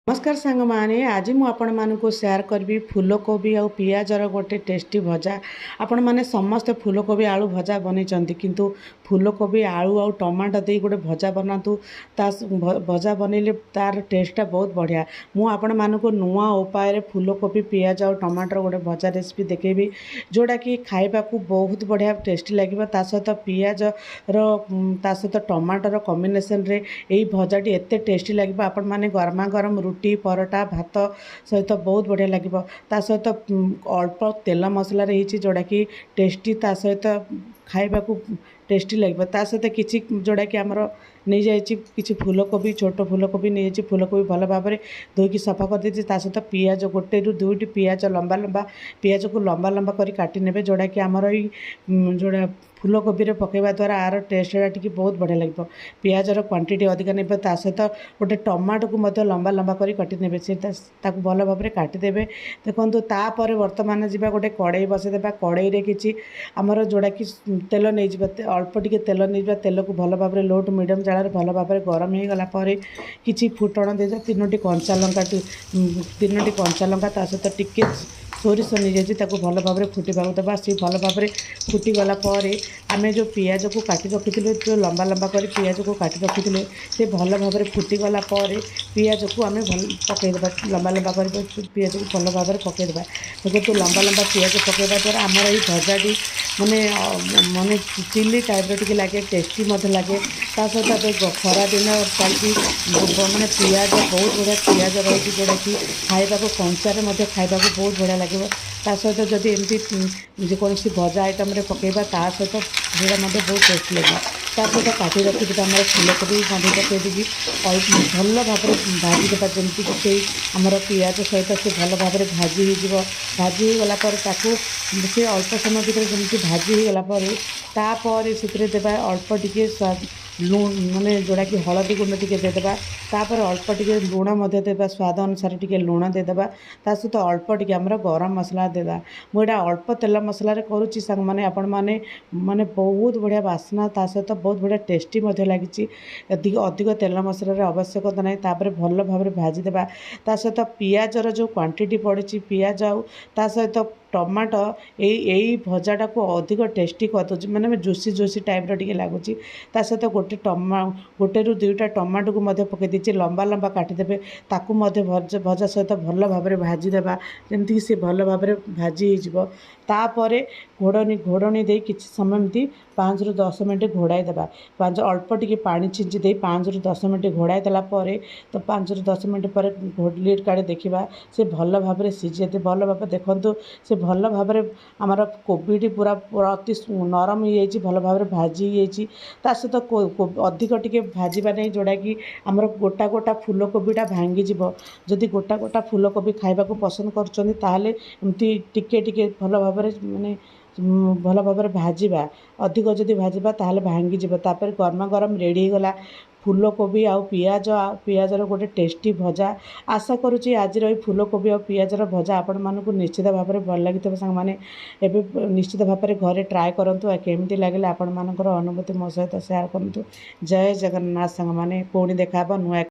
नमस्कार सांग माने आज मु आपण मानकु शेयर करबी फूलकोबी आ पियाजर गोटे टेस्टी भजा। आपण माने समस्त फूलकोबी आलू भजा बनै किंतु फूलकोबी आलू आ टमाटो दे गोटे भजा बनातु ता भजा बनैले तार टेस्टा बहुत बढ़िया। मु आपण मानकु नुआ उपाय रे फूलकोबी पियाज आ टमाटर गोटे भजा रेसिपी देखेबी जोड़ा कि खाइबा को बहुत बढ़िया टेस्टी लगे। ता सहित पियाज ता सहित टमाटर कॉम्बिनेशन रे एई भजाटी एते टेस्टी लगे। आपण माने गरमा गरम रुटी परोटा भात सहित बहुत बढ़िया लगे। ता सहित अल्प तेल मसला रही जोड़ा कि टेस्टी ता सहित खाइबा को टेस्टी लगे। ता सहित किसी जोड़ा कि आमर नहीं जाइए किसी फूलकोबी छोट फूलकोबी नहीं जाइए फूलकोबी भल भाव में धोईकी सफा कर देती। सहित पियाज गोटे रु दुईटी पियाज लंबा लंबा पियाज को लंबा लंबा कर काटी ने जोड़ा कि आमर जोड़ा फूलकोबी रे पकेवा द्वारा आर टेस्टा टी बहुत बढ़िया लगे। पियाजर क्वांटिटी अधिक ने सहित गोटे टमाटो को मध्य लंबा लंबा कर काटी ने से भल भाव में काटिदेवे। देखो तापर बर्तमान जावा गोटे कड़े बसईदेवा कड़े रे किसी आमर जोड़ा कि तेल नहीं अल्प टिके तेल नहीं तेल को भल भाव में लोट मीडियम जाल भल भाव में गरम हो गला किसी फुटण दे तीनोटी कंचा लंका ता सहित टिके सोरिष नहीं जाइए भल भाव में फुटा देवा। सी भल भाव में फुटीगला आम जो पियाज को काटी रखी जो लंबा लंबा कर पियाज को काटी रखी से भल भाव में फुटीगला पियाज को आम पकईदेवा लंबा लंबा कर पियाज को भल भाव में पकईदेवा। देखो तो लंबा लंबा पियाज पकईवा द्वारा आमर ये भजाटी माने माने चिली टाइप रे लगे टेस्टी लगे। ता सहित खरा दिन चलती मैंने पियाज बहुत बढ़िया पियाज रही जोड़ा कि खाइबा को कंचारे खाइबा को बहुत बढ़िया लगे। ता सहित जदि एमती जेकोसी भजा आइटम रे पकेबा ता सहित जोड़ा बहुत टेस्ट लगे। ता सहित काटी रखी आम फूलकोबी मध्य पकईदी भल भाव में भाजी देवा जमीक से आमर पियाज सहित से भल भाव में भाजी भाजी हो गला से अल्प समय भितर जमी भाजी हो गलापर से देवा अल्प टिके स्वाद लुण माने जोड़ा कि हलदी गुंड टिके देदेबा तापर अल्प टिके लुण देवा स्वाद अनुसार टिके लुण देदेबा ता सहित अल्प टिके आमर गरम मसला देवा। मुझे अल्प तेल मसला करुच्ची सांग माने आपण माने माने बहुत बढ़िया बास्ना ता सहित बहुत बढ़िया टेस्टी लगी। अधिक तेल मसलार आवश्यकता नहीं तापर भल भाव में भाजी देवा। ता सहित पियाजर जो क्वांटिटी पड़ी पियाज आउ ता सहित टमाटो यही भजाटा को अधिक टेस्टी कर दूसरी मैंने जोशी जोशी टाइप रे लगुच। ता सहित गोटे रु दुईटा टमाटो को मध्य पकई दीजिए लंबा लंबा काटिदेवे ताकू भजा सहित भल भाव में भाजीदेवा जमीक सी भल भाव में भाजी होपर घोड़नी दे किसी समय एमती 5 ରୁ 10 मिनट घोड़ाई देवा। अल्प टिके पानी छिंची दे 5 ରୁ 10 मिनट घोड़ाई देला तो 5 ରୁ 10 मिनट पर लीड काढ़ी देखा से भल भाव में सीझे भल भाव देखु से भल भाव में आमर कोबीटी पूरा अति नरम हो भल भाव में भाजी हो सहित अधिक टिके भाजवा नहीं जोड़ा कि आमर गोटा गोटा फूलकोबीटा भांगी जदि गोटा गोटा फूलकोबी खाइबा को पसंद करमती टिके टिके भल भाव में माने भल भाव में भाजवा अधिक जदि भाजवा ताहले भांगी तापर गरमा गरम रेडी गला फूलकोबी आ पियाजर गोटे टेस्टी भजा। आशा करुँची आज फूलकोबी आ पियाजर भजा आपण मानक निश्चित भाव में भल लगी सांग माने एबे निश्चित भाव में घरे ट्राए करूँ केमती लगे आपण मानकर अनुभूति मो सहित शेयर करूँ। जय जगन्नाथ सांग माने पुणी देखा नुआ।